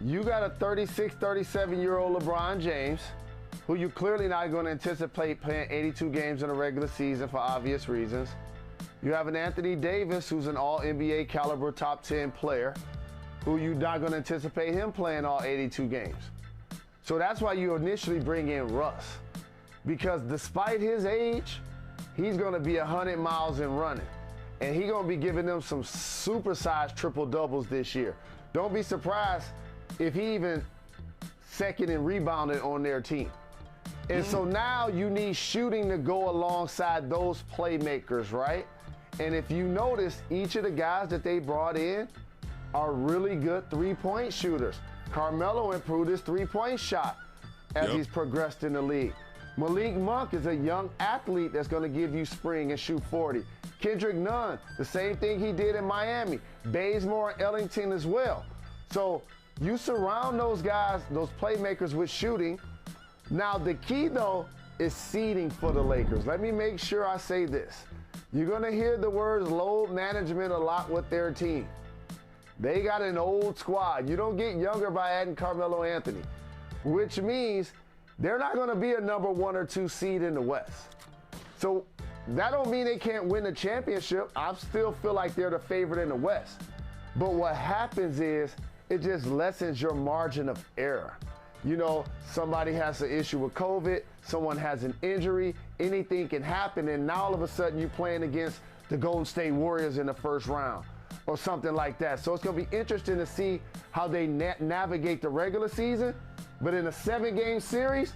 you got a 36, 37-year-old LeBron James, who you clearly not going to anticipate playing 82 games in a regular season for obvious reasons. You have an Anthony Davis, who's an all-NBA caliber top 10 player, who you're not going to anticipate him playing all 82 games. So that's why you initially bring in Russ. Because despite his age, he's going to be 100 miles and running. And he's going to be giving them some supersized triple-doubles this year. Don't be surprised if he even second in rebounding on their team. And so now you need shooting to go alongside those playmakers, right? And if you notice, each of the guys that they brought in are really good three-point shooters. Carmelo improved his three-point shot as he's progressed in the league. Malik Monk is a young athlete that's going to give you spring and shoot 40. Kendrick Nunn, the same thing he did in Miami. Bazemore and Ellington as well. So you surround those guys, those playmakers with shooting. Now the key though is seeding for the Lakers. Let me make sure I say this. You're going to hear the words load management a lot with their team. They got an old squad. You don't get younger by adding Carmelo Anthony, which means they're not going to be a number 1 or 2 seed in the West. So that don't mean they can't win the championship. I still feel like they're the favorite in the West. But what happens is it just lessens your margin of error. You know, somebody has an issue with COVID, someone has an injury, anything can happen, and now all of a sudden you're playing against the Golden State Warriors in the first round or something like that. So it's going to be interesting to see how they navigate the regular season. But in a 7-game series,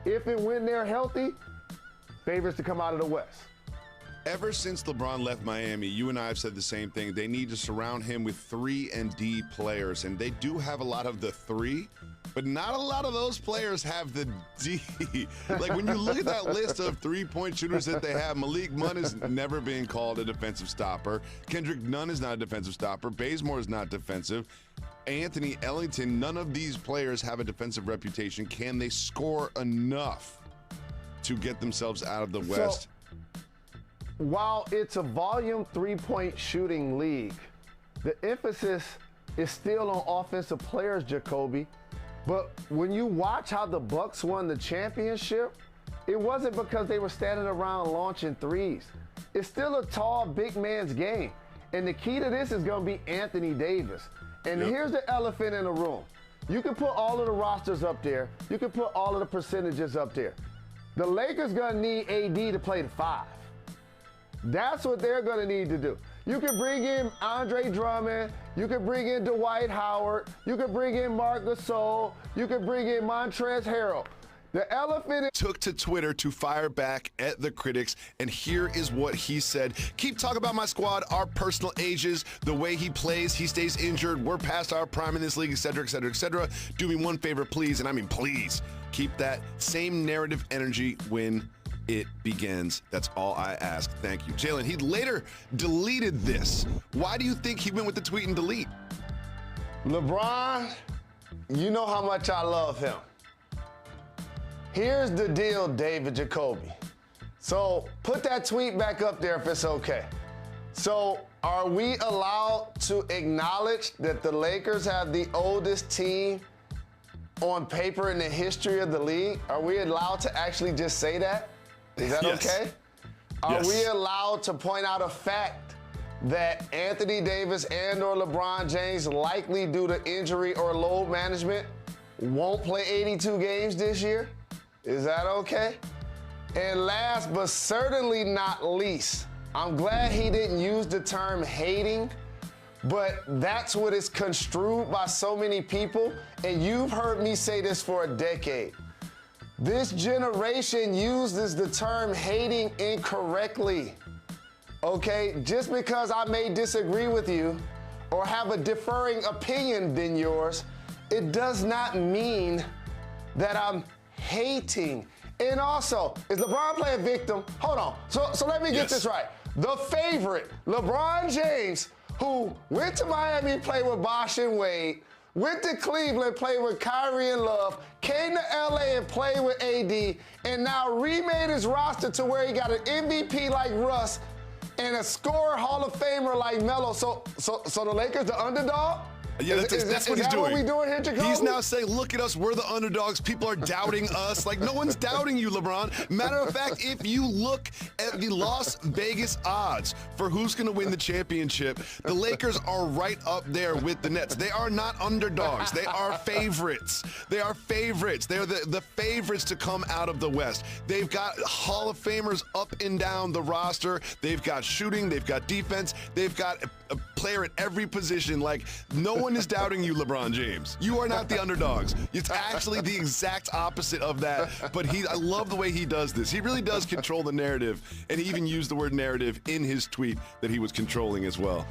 if and when they're healthy, favorites to come out of the West. Ever since LeBron left Miami, you and I have said the same thing. They need to surround him with 3 and D players, and they do have a lot of the 3, but not a lot of those players have the D. Like when you look at that list of three-point shooters that they have, Malik Monk has never been called a defensive stopper. Kendrick Nunn is not a defensive stopper. Bazemore is not defensive. Anthony Ellington, none of these players have a defensive reputation. Can they score enough to get themselves out of the West? While it's a volume three-point shooting league, the emphasis is still on offensive players, Jacoby. But when you watch how the Bucks won the championship, it wasn't because they were standing around launching threes. It's still a tall, big man's game. And the key to this is going to be Anthony Davis. And here's the elephant in the room. You can put all of the rosters up there. You can put all of the percentages up there. The Lakers going to need AD to play the 5. That's what they're going to need to do. You can bring in Andre Drummond. You can bring in Dwight Howard. You can bring in Marc Gasol. You can bring in Montrezl Harrell. The elephant took to Twitter to fire back at the critics, and here is what he said. Keep talking about my squad, our personal ages, the way he plays, he stays injured, we're past our prime in this league, etc., etc., etc. Do me one favor, please, and I mean please, keep that same narrative energy when it begins. That's all I ask. Thank you. Jalen, he later deleted this. Why do you think he went with the tweet and delete? LeBron, you know how much I love him. Here's the deal, David Jacoby. So put that tweet back up there if it's okay. So are we allowed to acknowledge that the Lakers have the oldest team on paper in the history of the league? Are we allowed to actually just say that? Is that okay? Are we allowed to point out a fact that Anthony Davis and or LeBron James, likely due to injury or load management, won't play 82 games this year? Is that okay? And last but certainly not least, I'm glad he didn't use the term hating, but that's what is construed by so many people, and you've heard me say this for a decade. This generation uses the term hating incorrectly, okay? Just because I may disagree with you or have a differing opinion than yours, it does not mean that I'm hating. And also, is LeBron playing victim? Hold on. So let me get this right. The favorite, LeBron James, who went to Miami, played with Bosh and Wade, went to Cleveland, played with Kyrie and Love, came to LA and played with AD, and now remade his roster to where he got an MVP like Russ and a scorer Hall of Famer like Melo. So the Lakers the underdog? Yeah, that's what he's doing. What we doing here, Jacoby? He's now saying, look at us, we're the underdogs. People are doubting us. Like, no one's doubting you, LeBron. Matter of fact, if you look at the Las Vegas odds for who's going to win the championship, the Lakers are right up there with the Nets. They are not underdogs. They are favorites. They are favorites. They are the favorites to come out of the West. They've got Hall of Famers up and down the roster. They've got shooting. They've got defense. They've got a player at every position. Like, no one is doubting you, LeBron James. You are not the underdogs. It's actually the exact opposite of that. But I love the way he does this. He really does control the narrative, and he even used the word narrative in his tweet that he was controlling as well.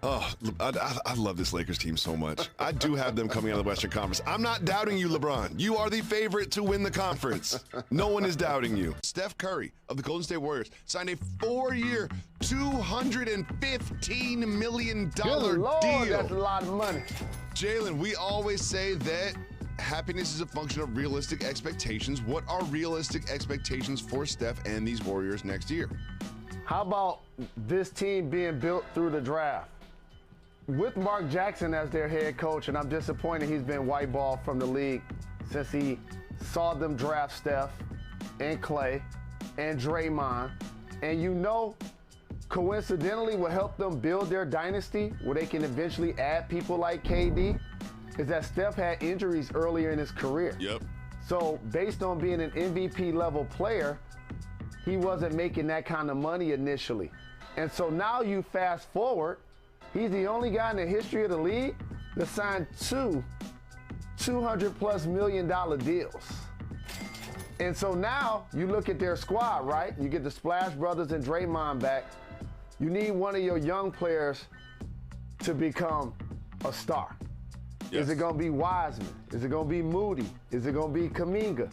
Oh, I love this Lakers team so much. I do have them coming out of the Western Conference. I'm not doubting you, LeBron. You are the favorite to win the conference. No one is doubting you. Steph Curry of the Golden State Warriors signed a 4-year, $215 million Good Lord, deal. That's a lot of money. Jalen, we always say that happiness is a function of realistic expectations. What are realistic expectations for Steph and these Warriors next year? How about this team being built through the draft? With Mark Jackson as their head coach, and I'm disappointed he's been whiteballed from the league since he saw them draft Steph and Clay and Draymond. And you know, coincidentally, what helped them build their dynasty, where they can eventually add people like KD, is that Steph had injuries earlier in his career. Yep. So based on being an MVP level player, he wasn't making that kind of money initially. And so now you fast forward, he's the only guy in the history of the league that signed two $200+ million deals. And so now you look at their squad, right? You get the Splash Brothers and Draymond back. You need one of your young players to become a star. Yes. Is it going to be Wiseman? Is it going to be Moody? Is it going to be Kuminga?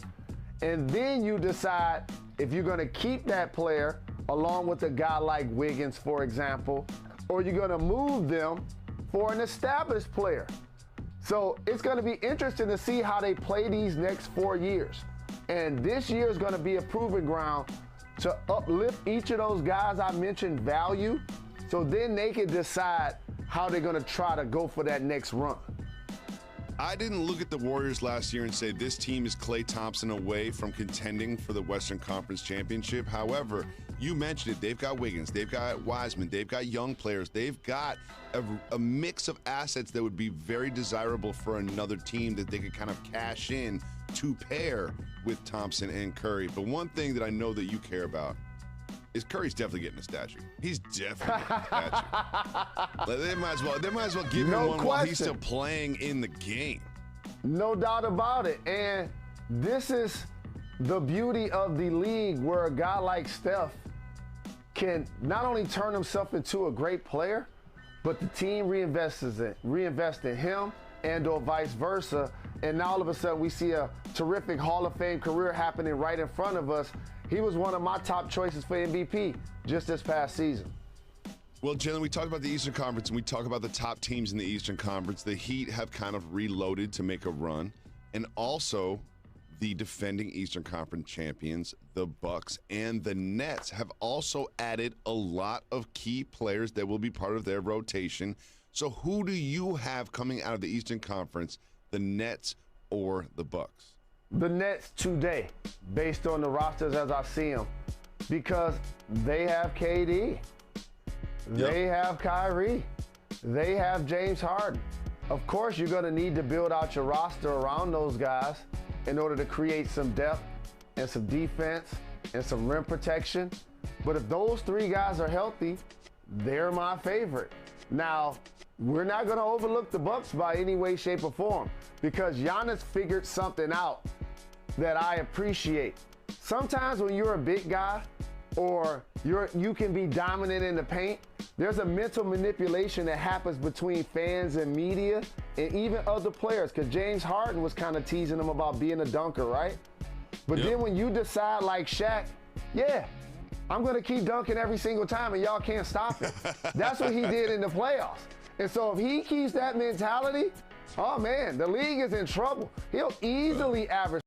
And then you decide if you're going to keep that player along with a guy like Wiggins, for example, or you're going to move them for an established player. So it's going to be interesting to see how they play these next 4 years. And this year is going to be a proving ground to uplift each of those guys I mentioned value, so then they can decide how they're going to try to go for that next run. I didn't look at the Warriors last year and say this team is Klay Thompson away from contending for the Western Conference Championship. However, you mentioned it. They've got Wiggins. They've got Wiseman. They've got young players. They've got a mix of assets that would be very desirable for another team that they could kind of cash in to pair with Thompson and Curry. But one thing that I know that you care about is Curry's definitely getting a statue. He's definitely getting a statue. They might as well give him one while he's still playing in the game. No doubt about it. And this is the beauty of the league, where a guy like Steph can not only turn himself into a great player, but the team reinvests in him, and or vice versa. And now all of a sudden we see a terrific Hall of Fame career happening right in front of us. He was one of my top choices for MVP just this past season. Well, Jalen, we talked about the Eastern Conference, and we talk about the top teams in the Eastern Conference. The Heat have kind of reloaded to make a run, and also the defending Eastern Conference champions, the Bucks and the Nets, have also added a lot of key players that will be part of their rotation. So who do you have coming out of the Eastern Conference, the Nets or the Bucks? The Nets today, based on the rosters as I see them, because they have KD, they have Kyrie, they have James Harden. Of course, you're going to need to build out your roster around those guys in order to create some depth and some defense and some rim protection. But if those three guys are healthy, they're my favorite. Now, we're not going to overlook the Bucks by any way, shape, or form, because Giannis figured something out that I appreciate. Sometimes when you're a big guy or you can be dominant in the paint, there's a mental manipulation that happens between fans and media and even other players, because James Harden was kind of teasing him about being a dunker, right? But then when you decide, like Shaq, yeah, I'm going to keep dunking every single time and y'all can't stop it. That's what he did in the playoffs. And so if he keeps that mentality, oh man, the league is in trouble. He'll easily average